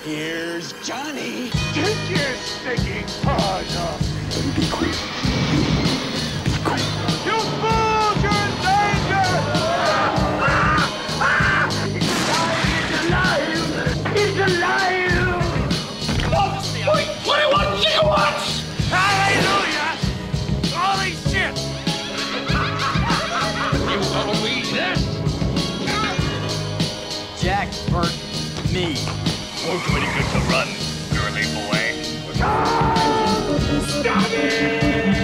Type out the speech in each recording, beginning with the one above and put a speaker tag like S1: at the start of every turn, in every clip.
S1: Here's Johnny.
S2: Take your stinking paws off me.
S3: Be quick. Be quick.
S2: You fools! You're in danger! He's alive! He's alive! Wait, 21 gigawatts! Hallelujah! Holy shit! You believe this?
S1: Jack Burt, me.
S2: We're pretty good to run, girly boy. Stop it!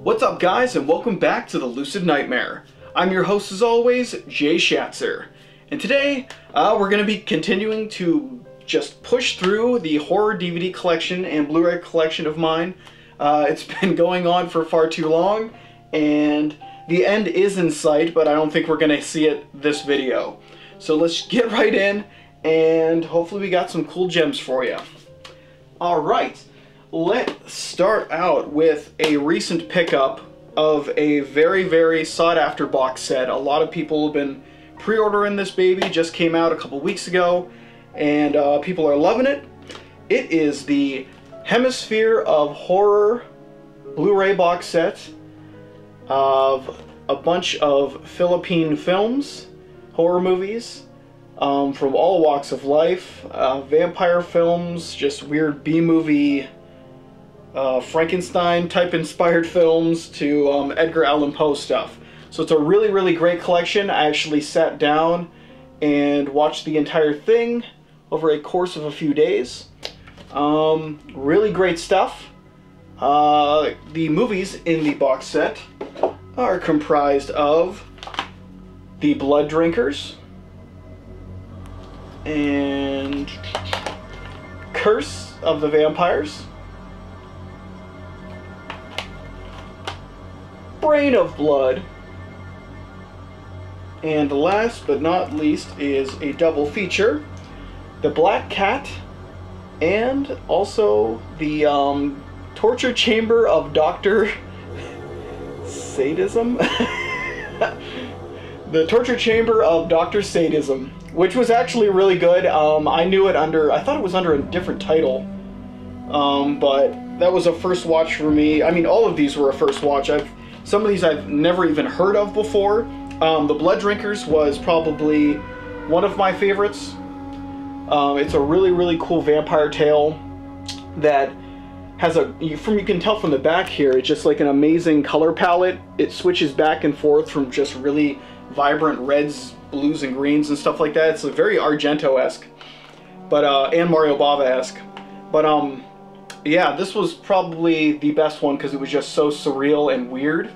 S4: What's up, guys, and welcome back to the Lucid Nightmare. I'm your host, as always, Jay Schatzer. And today, we're going to be continuing to just push through the horror DVD collection and Blu-ray collection of mine. It's been going on for far too long, and the end is in sight, but I don't think we're going to see it this video. So let's get right in, and hopefully we got some cool gems for you. Alright, let's start out with a recent pickup of a very, very sought-after box set. A lot of people have been pre-ordering this baby. Just came out a couple weeks ago, and people are loving it. It is the Hemisphere of Horror Blu-ray box set of a bunch of Philippine films, horror movies, from all walks of life, vampire films, just weird B-movie, Frankenstein type inspired films, to Edgar Allan Poe stuff. So it's a really, really great collection. I actually sat down and watched the entire thing over a course of a few days. Really great stuff. The movies in the box set are comprised of The Blood Drinkers and Curse of the Vampires, Brain of Blood, and last but not least is a double feature, The Black Cat, and also the Torture Chamber of Dr. Sadism? The Torture Chamber of Dr. Sadism, which was actually really good. I knew it under, I thought it was under a different title, but that was a first watch for me. I mean, all of these were a first watch. Some of these I've never even heard of before. The Blood Drinkers was probably one of my favorites. It's a really, really cool vampire tale that has you can tell from the back here, it's just like an amazing color palette. It switches back and forth from just really vibrant reds, blues, and greens and stuff like that. It's a very Argento-esque, but and Mario Bava-esque. But yeah, this was probably the best one because it was just so surreal and weird.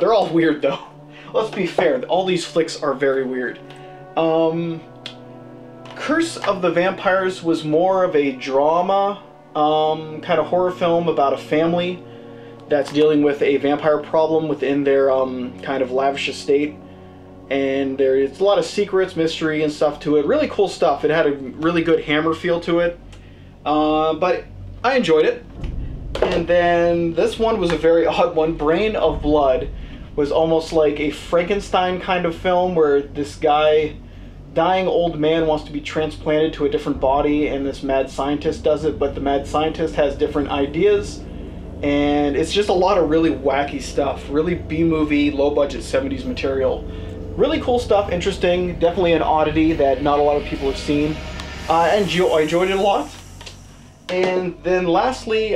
S4: They're all weird though. Let's be fair, all these flicks are very weird. Curse of the Vampires was more of a drama, kind of horror film about a family that's dealing with a vampire problem within their kind of lavish estate. And there's a lot of secrets, mystery, and stuff to it. Really cool stuff. It had a really good Hammer feel to it. But I enjoyed it. And then this one was a very odd one. Brain of Blood was almost like a Frankenstein kind of film where this dying old man wants to be transplanted to a different body, and this mad scientist does it, but the mad scientist has different ideas, and it's just a lot of really wacky stuff. Really B-movie, low-budget 70s material. Really cool stuff, interesting, definitely an oddity that not a lot of people have seen. I enjoyed it a lot. And then lastly,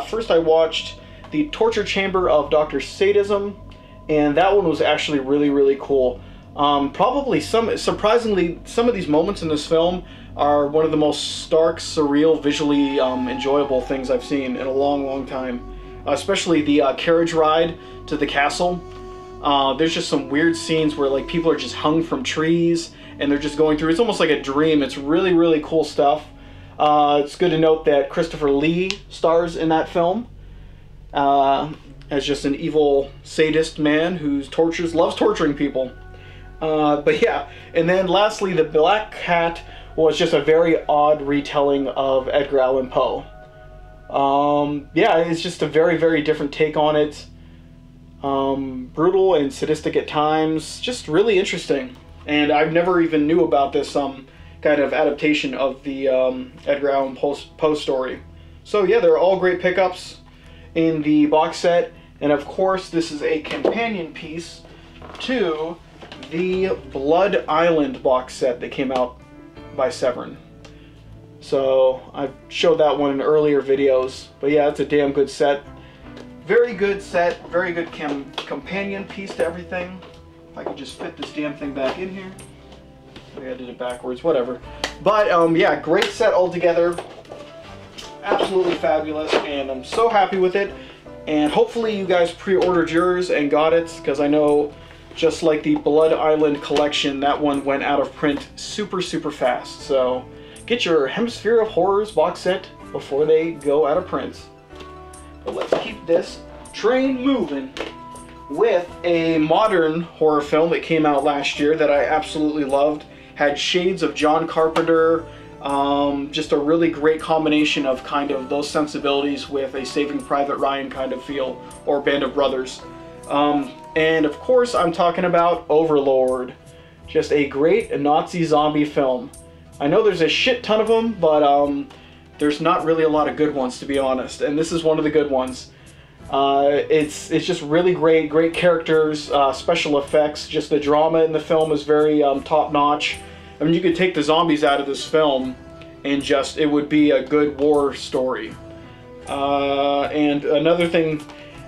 S4: first I watched The Torture Chamber of Dr. Sadism, and that one was actually really, really cool. Probably surprisingly, some of these moments in this film are one of the most stark, surreal, visually enjoyable things I've seen in a long, long time. Especially the carriage ride to the castle. There's just some weird scenes where like people are just hung from trees and they're just going through. It's almost like a dream. It's really, really cool stuff. It's good to note that Christopher Lee stars in that film as just an evil sadist man who loves torturing people. But yeah, and then lastly, The Black Cat was just a very odd retelling of Edgar Allan Poe. Yeah, it's just a very, very different take on it. Brutal and sadistic at times, just really interesting. And I've never even knew about this kind of adaptation of the Edgar Allan Poe story. So yeah, they're all great pickups in the box set. And of course, this is a companion piece to the Blood Island box set that came out by Severin. So I've showed that one in earlier videos. But yeah, it's a damn good set. Very good set, very good companion piece to everything. If I could just fit this damn thing back in here. Maybe I did it backwards, whatever. But yeah, great set altogether. Absolutely fabulous, and I'm so happy with it. And hopefully you guys pre-ordered yours and got it, because I know just like the Blood Island collection, that one went out of print super, super fast. So get your Hemisphere of Horrors box set before they go out of print. But let's keep this train moving with a modern horror film that came out last year that I absolutely loved. Had shades of John Carpenter, just a really great combination of kind of those sensibilities with a Saving Private Ryan kind of feel, or Band of Brothers. And of course I'm talking about Overlord. Just a great Nazi zombie film. I know there's a shit ton of them, but there's not really a lot of good ones, to be honest, and this is one of the good ones. It's just really great characters, special effects, just the drama in the film is very top-notch. I mean, you could take the zombies out of this film and just, it would be a good war story. And another thing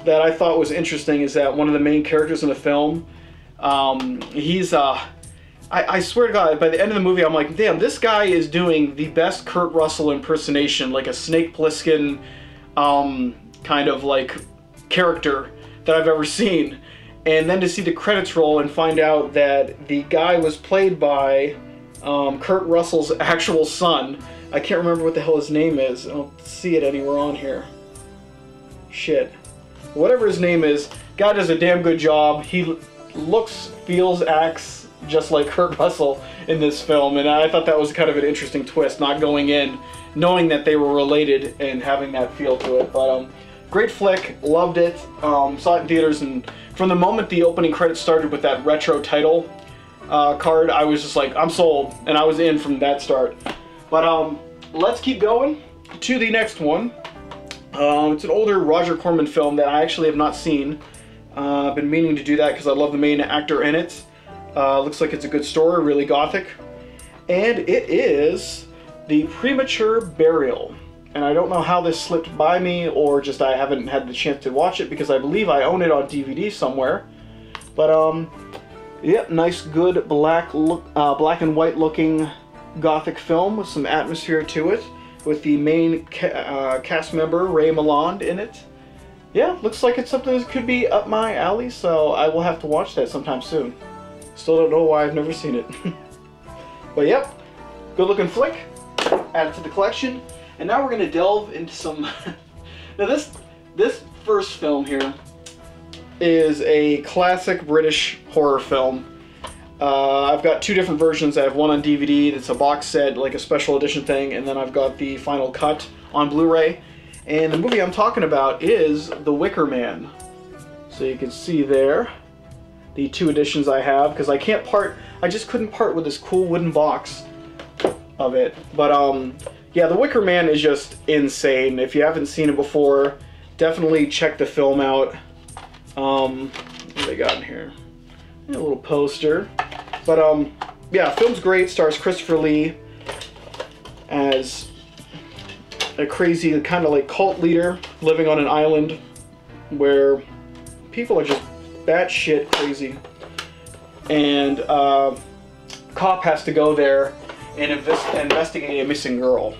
S4: that I thought was interesting is that one of the main characters in the film, I swear to God, by the end of the movie, I'm like, damn, this guy is doing the best Kurt Russell impersonation, like a Snake Plissken kind of like character that I've ever seen. And then to see the credits roll and find out that the guy was played by Kurt Russell's actual son. I can't remember what the hell his name is. I don't see it anywhere on here. Shit. Whatever his name is, guy does a damn good job. He looks, feels, acts just like Kurt Russell in this film, and I thought that was kind of an interesting twist, not going in knowing that they were related and having that feel to it. But great flick, loved it, saw it in theaters, and from the moment the opening credits started with that retro title card, I was just like, I'm sold, and I was in from that start. But let's keep going to the next one. It's an older Roger Corman film that I actually have not seen. I've been meaning to do that because I love the main actor in it. Looks like it's a good story, really gothic. And it is The Premature Burial. And I don't know how this slipped by me, or just I haven't had the chance to watch it, because I believe I own it on DVD somewhere. But yep, nice, good black and white looking gothic film with some atmosphere to it, with the main cast member Ray Milland in it. Yeah, looks like it's something that could be up my alley, so I will have to watch that sometime soon. Still don't know why I've never seen it. But yep, good looking flick, add it to the collection. And now we're going to delve into some... Now this first film here is a classic British horror film. I've got two different versions. I have one on DVD that's a box set, like a special edition thing, and then I've got the final cut on Blu-ray. And the movie I'm talking about is The Wicker Man. So you can see there the two editions I have, because I just couldn't part with this cool wooden box of it. But yeah, The Wicker Man is just insane. If you haven't seen it before, definitely check the film out. What do they got in here? A little poster. But yeah, film's great. Stars Christopher Lee as a crazy kind of like cult leader living on an island where people are just batshit crazy. And cop has to go there and investigate a missing girl.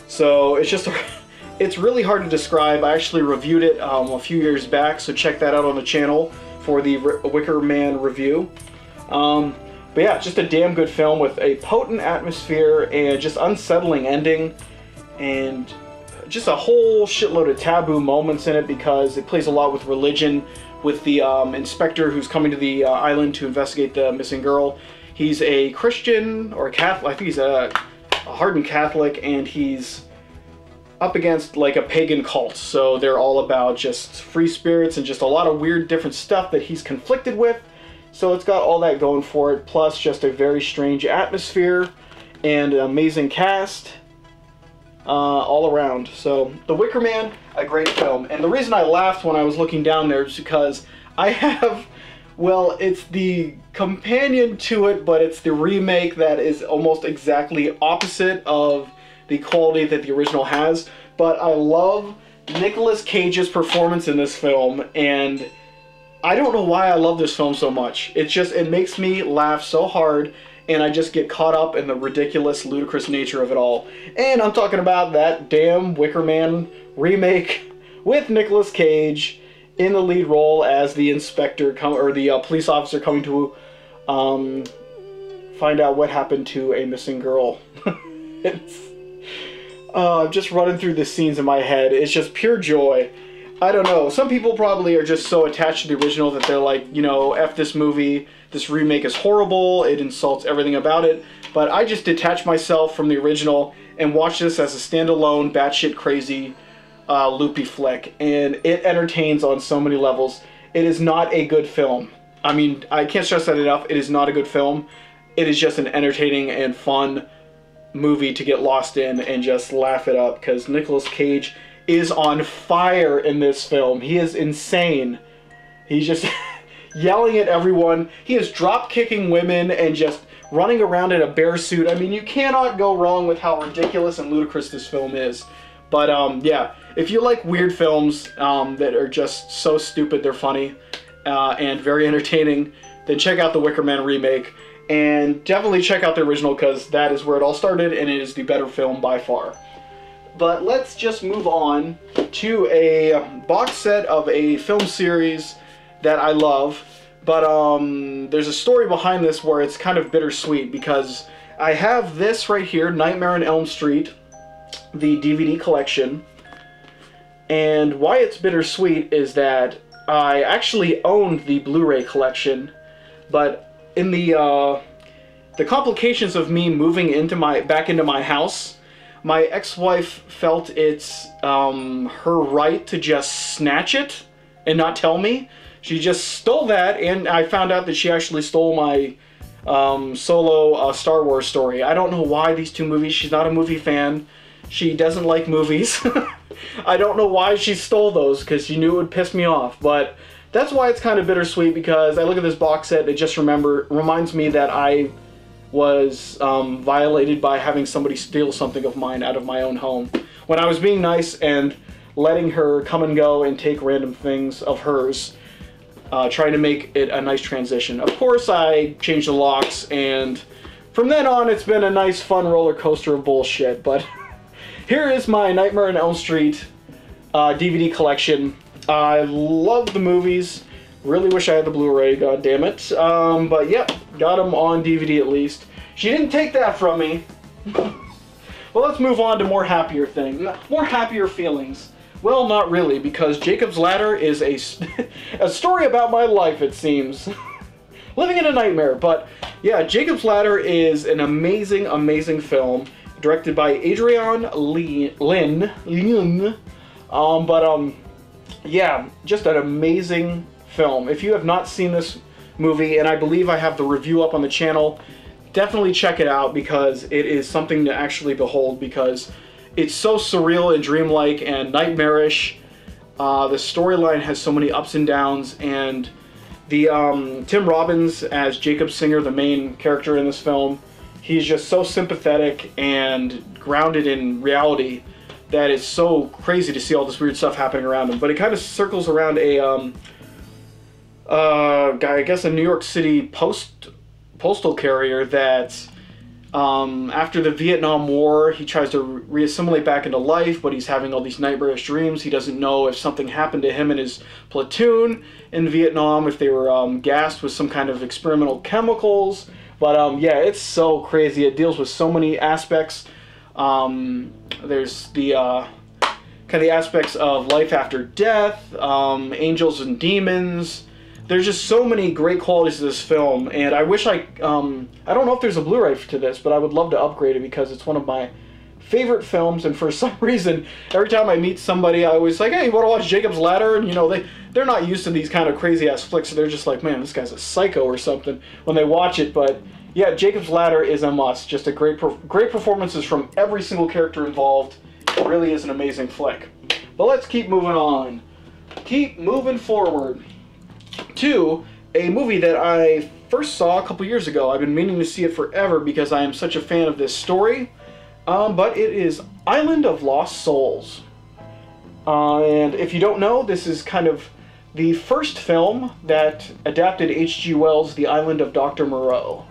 S4: So it's just, it's really hard to describe. I actually reviewed it a few years back, so check that out on the channel for the Wicker Man review. But yeah, just a damn good film with a potent atmosphere and just unsettling ending, and just a whole shitload of taboo moments in it, because it plays a lot with religion, with the inspector who's coming to the island to investigate the missing girl. He's a Christian or a Catholic. I think he's a hardened Catholic, and he's up against like a pagan cult. So they're all about just free spirits and just a lot of weird different stuff that he's conflicted with. So it's got all that going for it, plus just a very strange atmosphere and an amazing cast all around. So The Wicker Man, a great film. And the reason I laughed when I was looking down there is because I have, well, it's the companion to it, but it's the remake that is almost exactly opposite of the quality that the original has. But I love Nicolas Cage's performance in this film, and I don't know why I love this film so much. It makes me laugh so hard, and I just get caught up in the ridiculous, ludicrous nature of it all. And I'm talking about that damn Wicker Man remake with Nicolas Cage in the lead role as the inspector, or the police officer coming to find out what happened to a missing girl. I'm just running through the scenes in my head. It's just pure joy. I don't know. Some people probably are just so attached to the original that they're like, you know, F this movie. This remake is horrible. It insults everything about it. But I just detach myself from the original and watch this as a standalone, batshit crazy, loopy flick. And it entertains on so many levels. It is not a good film. I mean, I can't stress that enough. It is not a good film. It is just an entertaining and fun movie to get lost in and just laugh it up, because Nicolas Cage is on fire in this film. He is insane. He's just yelling at everyone. He is drop-kicking women and just running around in a bear suit. I mean, you cannot go wrong with how ridiculous and ludicrous this film is. But yeah, if you like weird films that are just so stupid they're funny and very entertaining, then check out the Wicker Man remake. And definitely check out the original, because that is where it all started, and it is the better film by far. But let's just move on to a box set of a film series that I love. But there's a story behind this where it's kind of bittersweet, because I have this right here, Nightmare on Elm Street, the DVD collection. And why it's bittersweet is that I actually owned the Blu-ray collection, but in the complications of me moving back into my house, my ex-wife felt it's her right to just snatch it and not tell me. She just stole that, and I found out that she actually stole my Solo Star Wars story. I don't know why these two movies. She's not a movie fan. She doesn't like movies. I don't know why she stole those, because she knew it would piss me off. But that's why it's kind of bittersweet, because I look at this box set and it just reminds me that I was violated by having somebody steal something of mine out of my own home. When I was being nice and letting her come and go and take random things of hers, trying to make it a nice transition. Of course, I changed the locks, and from then on it's been a nice fun roller coaster of bullshit. But here is my Nightmare on Elm Street DVD collection. I love the movies. Really wish I had the Blu-ray, god damn it. But yep, got them on DVD at least. She didn't take that from me. Well, let's move on to more happier feelings. Well, not really, because Jacob's Ladder is a story about my life, it seems. Living in a nightmare. But yeah, Jacob's Ladder is an amazing, amazing film, directed by Adrian Lin. Yeah, just an amazing film. If you have not seen this movie, and I believe I have the review up on the channel, definitely check it out, because it is something to actually behold, because it's so surreal and dreamlike and nightmarish. The storyline has so many ups and downs, and the Tim Robbins as Jacob Singer, the main character in this film, he's just so sympathetic and grounded in reality that it's so crazy to see all this weird stuff happening around him. But it kind of circles around a I guess a New York City postal carrier that after the Vietnam War, he tries to reassimilate back into life, but he's having all these nightmarish dreams. He doesn't know if something happened to him and his platoon in Vietnam, if they were gassed with some kind of experimental chemicals. But yeah, it's so crazy. It deals with so many aspects. There's the kind of the aspects of life after death, angels and demons. There's just so many great qualities to this film, and I wish I don't know if there's a Blu-ray to this, but I would love to upgrade it, because it's one of my favorite films, and for some reason, every time I meet somebody, I always like, hey, you want to watch Jacob's Ladder? And, you know, they're not used to these kind of crazy-ass flicks, so they're just like, man, this guy's a psycho or something when they watch it. But, yeah, Jacob's Ladder is a must. Just a great performances from every single character involved. It really is an amazing flick. But let's keep moving on. Keep moving forward to a movie that I first saw a couple years ago. I've been meaning to see it forever because I am such a fan of this story. But it is Island of Lost Souls. And if you don't know, this is kind of the first film that adapted H.G. Wells' The Island of Dr. Moreau.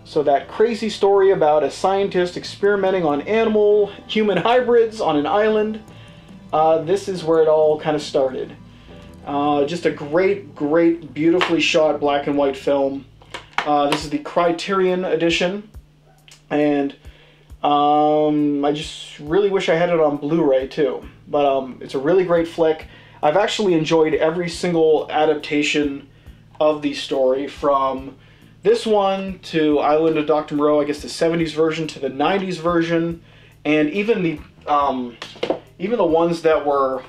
S4: So that crazy story about a scientist experimenting on animal-human hybrids on an island, this is where it all kind of started. Just a great, beautifully shot black and white film. This is the Criterion edition, and I just really wish I had it on Blu-ray too. But it's a really great flick. I've actually enjoyed every single adaptation of the story, from this one to Island of Dr. Moreau, I guess the 70s version to the 90s version, and even the ones that were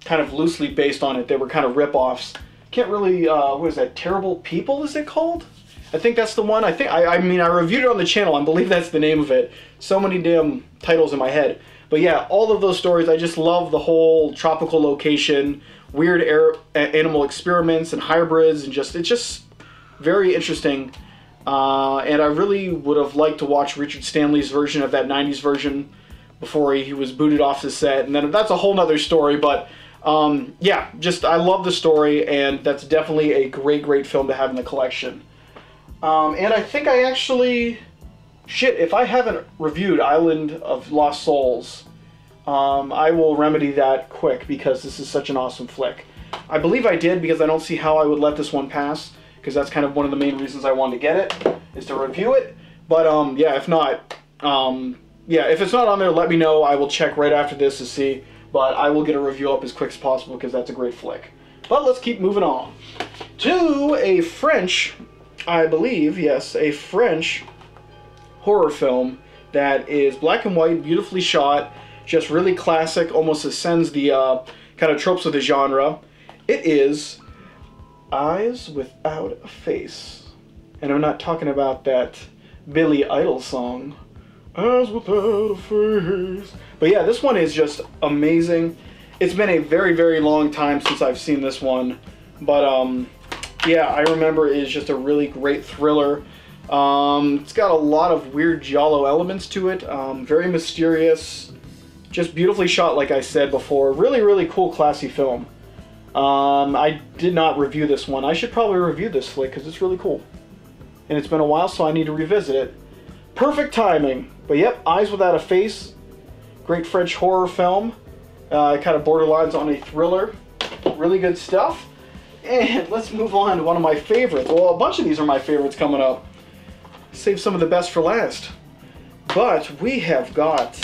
S4: kind of loosely based on it. They were kind of rip-offs. Can't really, what is that, Terrible People, is it called? I think that's the one. I mean, I reviewed it on the channel. I believe that's the name of it. So many damn titles in my head. But yeah, all of those stories, I just love the whole tropical location, weird animal experiments and hybrids, and it's just very interesting. And I really would have liked to watch Richard Stanley's version of that 90s version before he was booted off the set. And then that's a whole nother story, but yeah, I love the story, and that's definitely a great film to have in the collection. And I think I actually, if I haven't reviewed Island of Lost Souls, I will remedy that quick because this is such an awesome flick. I believe I did, because I don't see how I would let this one pass, because that's kind of one of the main reasons I wanted to get it, is to review it. But yeah, if not, yeah, if it's not on there, let me know. I will check right after this to see, but I will get a review up as quick as possible because that's a great flick. But let's keep moving on to a French, I believe, yes, a French horror film that is black and white, beautifully shot, just really classic, almost ascends the kind of tropes of the genre. It is Eyes Without a Face. And I'm not talking about that Billy Idol song, Eyes Without a Face. But yeah, this one is just amazing. It's been a very long time since I've seen this one. But yeah, I remember it is just a really great thriller. It's got a lot of weird giallo elements to it. Very mysterious. Just beautifully shot, like I said before. Really cool, classy film. I did not review this one. I should probably review this flick because it's really cool. And it's been a while, so I need to revisit it. Perfect timing. But yep, Eyes Without a Face. Great French horror film. It kind of borderlines on a thriller. Really good stuff. And let's move on to one of my favorites. Well, a bunch of these are my favorites coming up. Save some of the best for last. But we have got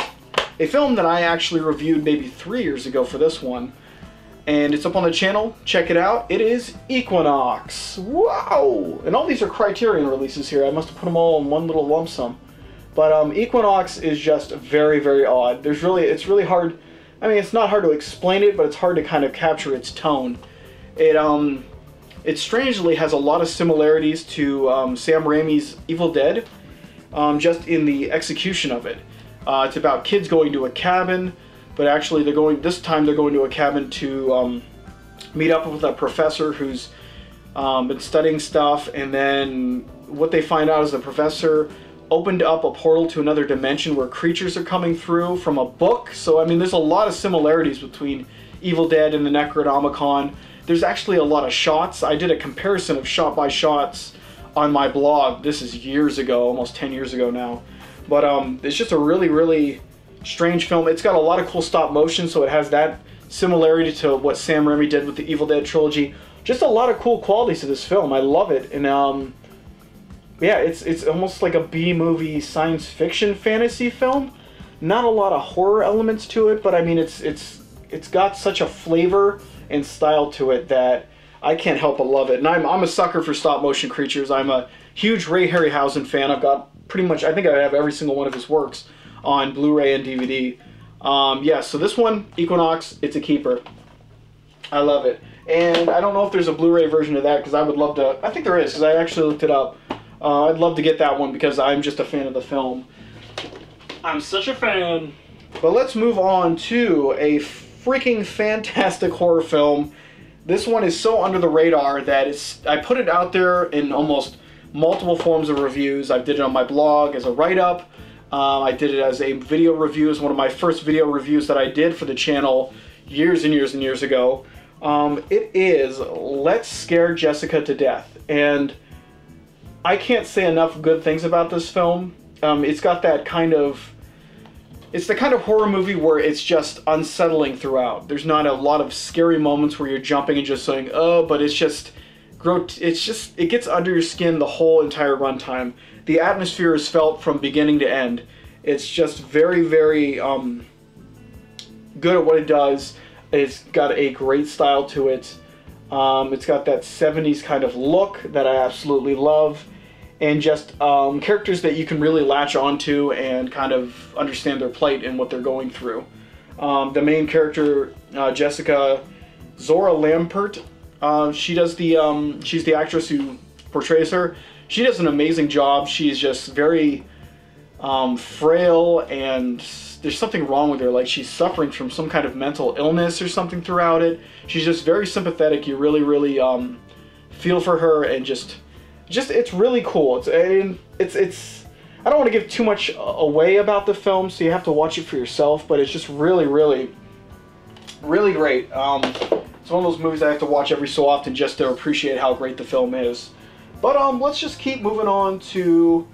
S4: a film that I actually reviewed maybe 3 years ago for this one. And it's up on the channel. Check it out. It is Equinox. Wow! And all these are Criterion releases here. I must have put them all in one little lump sum. But Equinox is just very odd. It's really hard. I mean, it's not hard to explain it, but it's hard to kind of capture its tone. It strangely has a lot of similarities to Sam Raimi's Evil Dead, just in the execution of it. It's about kids going to a cabin, but actually this time they're going to a cabin to meet up with a professor who's been studying stuff, and then what they find out is the professor opened up a portal to another dimension where creatures are coming through from a book. So I mean, there's a lot of similarities between Evil Dead and the Necronomicon. There's actually a lot of shots. I did a comparison of shot by shots on my blog. This is years ago, almost 10 years ago now. But it's just a really strange film. It's got a lot of cool stop motion, so it has that similarity to what Sam Raimi did with the Evil Dead trilogy. Just a lot of cool qualities to this film. I love it. And yeah, it's almost like a B-movie science fiction fantasy film. Not a lot of horror elements to it, but I mean, it's got such a flavor and style to it that I can't help but love it. And I'm a sucker for stop motion creatures. I'm a huge Ray Harryhausen fan. I've got pretty much, I think I have every single one of his works on Blu-ray and DVD. Yeah, so this one, Equinox, it's a keeper. I love it. And I don't know if there's a Blu-ray version of that, because I would love to. I think there is, because I actually looked it up. I'd love to get that one because I'm just a fan of the film. I'm such a fan. But let's move on to a freaking fantastic horror film. This one is so under the radar that I put it out there in almost multiple forms of reviews. I did it on my blog as a write-up. I did it as a video review. It's one of my first video reviews that I did for the channel years and years and years ago. It is Let's Scare Jessica to Death. And I can't say enough good things about this film. It's got that kind of... It's the kind of horror movie where it's just unsettling throughout. There's not a lot of scary moments where you're jumping and just saying, oh, but it's just... it gets under your skin the whole entire runtime. The atmosphere is felt from beginning to end. It's just very, very good at what it does. It's got a great style to it. It's got that 70s kind of look that I absolutely love. And just characters that you can really latch onto and kind of understand their plight and what they're going through. The main character, Jessica Zora Lampert, she's the actress who portrays her. She does an amazing job. She's just very frail, and there's something wrong with her. Like, she's suffering from some kind of mental illness or something throughout it. She's just very sympathetic. You really, really feel for her, and just it's really cool. It's I don't want to give too much away about the film, so you have to watch it for yourself. But it's just really, really, really great. It's one of those movies I have to watch every so often just to appreciate how great the film is. But let's just keep moving on to...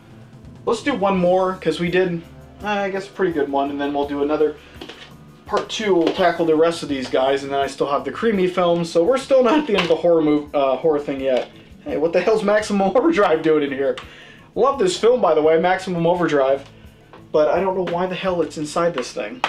S4: Let's do one more, because we did, I guess, a pretty good one. And then we'll do another part 2. We'll tackle the rest of these guys, and then I still have the creamy films. So we're still not at the end of the horror thing yet. Hey, what the hell's Maximum Overdrive doing in here? Love this film, by the way, Maximum Overdrive. But I don't know why the hell it's inside this thing.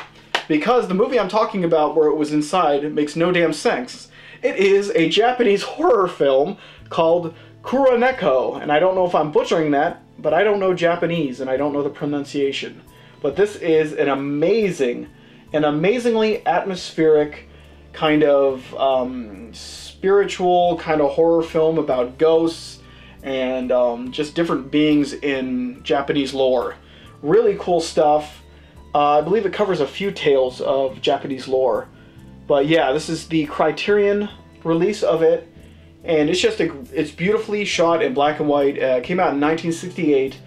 S4: Because the movie I'm talking about where it was inside makes no damn sense. It is a Japanese horror film called Kuroneko. And I don't know if I'm butchering that, but I don't know Japanese and I don't know the pronunciation. But this is an amazingly atmospheric kind of spiritual kind of horror film about ghosts and just different beings in Japanese lore. Really cool stuff. I believe it covers a few tales of Japanese lore. But yeah, this is the Criterion release of it. And it's just it's beautifully shot in black and white. It came out in 1968.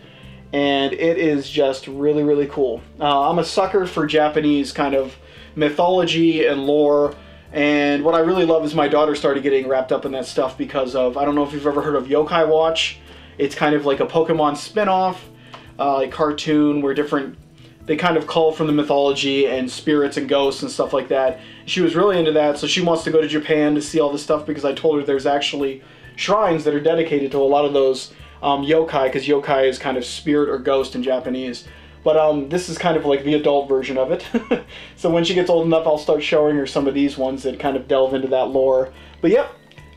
S4: And it is just really, really cool. I'm a sucker for Japanese kind of mythology and lore. And what I really love is my daughter started getting wrapped up in that stuff because of, I don't know if you've ever heard of Yokai Watch. It's kind of like a Pokemon spin-off, like cartoon where they kind of call from the mythology and spirits and ghosts and stuff like that. She was really into that, so she wants to go to Japan to see all this stuff because I told her there's actually shrines that are dedicated to a lot of those yokai, because yokai is kind of spirit or ghost in Japanese. But this is kind of like the adult version of it. So when she gets old enough, I'll start showing her some of these ones that kind of delve into that lore. But yep,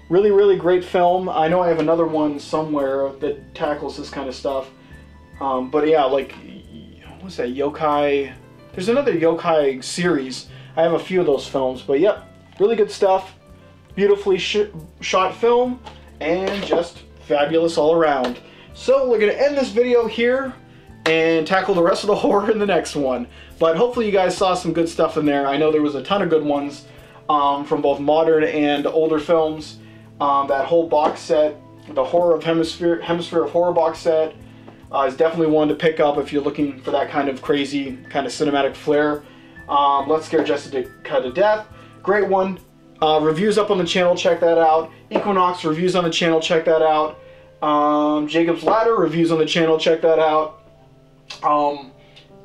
S4: really, really great film. I know I have another one somewhere that tackles this kind of stuff. But yeah, like... what's that, yokai? There's another yokai series. I have a few of those films, but yep, really good stuff. Beautifully shot film, and just fabulous all around. So we're gonna end this video here and tackle the rest of the horror in the next one. But hopefully you guys saw some good stuff in there. I know there was a ton of good ones from both modern and older films. That whole box set, the Horror of Hemisphere of Horror box set, is definitely one to pick up if you're looking for that kind of crazy, kind of cinematic flair. Let's Scare Jessica to Death, great one. Reviews up on the channel, check that out. Equinox reviews on the channel, check that out. Jacob's Ladder reviews on the channel, check that out.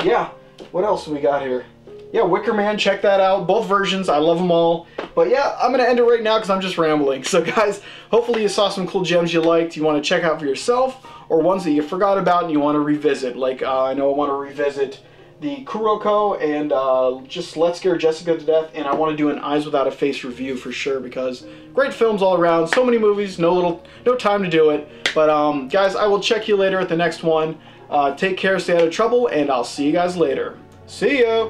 S4: Yeah, what else do we got here? Yeah, Wicker Man, check that out. Both versions, I love them all. But yeah, I'm going to end it right now because I'm just rambling. So guys, hopefully you saw some cool gems you liked, you want to check out for yourself, or ones that you forgot about and you want to revisit. Like, I know I want to revisit the Kuroko and just Let's Scare Jessica to Death, and I want to do an Eyes Without a Face review for sure because great films all around, so many movies, no time to do it. But guys, I will check you later at the next one. Take care, stay out of trouble, and I'll see you guys later. See ya!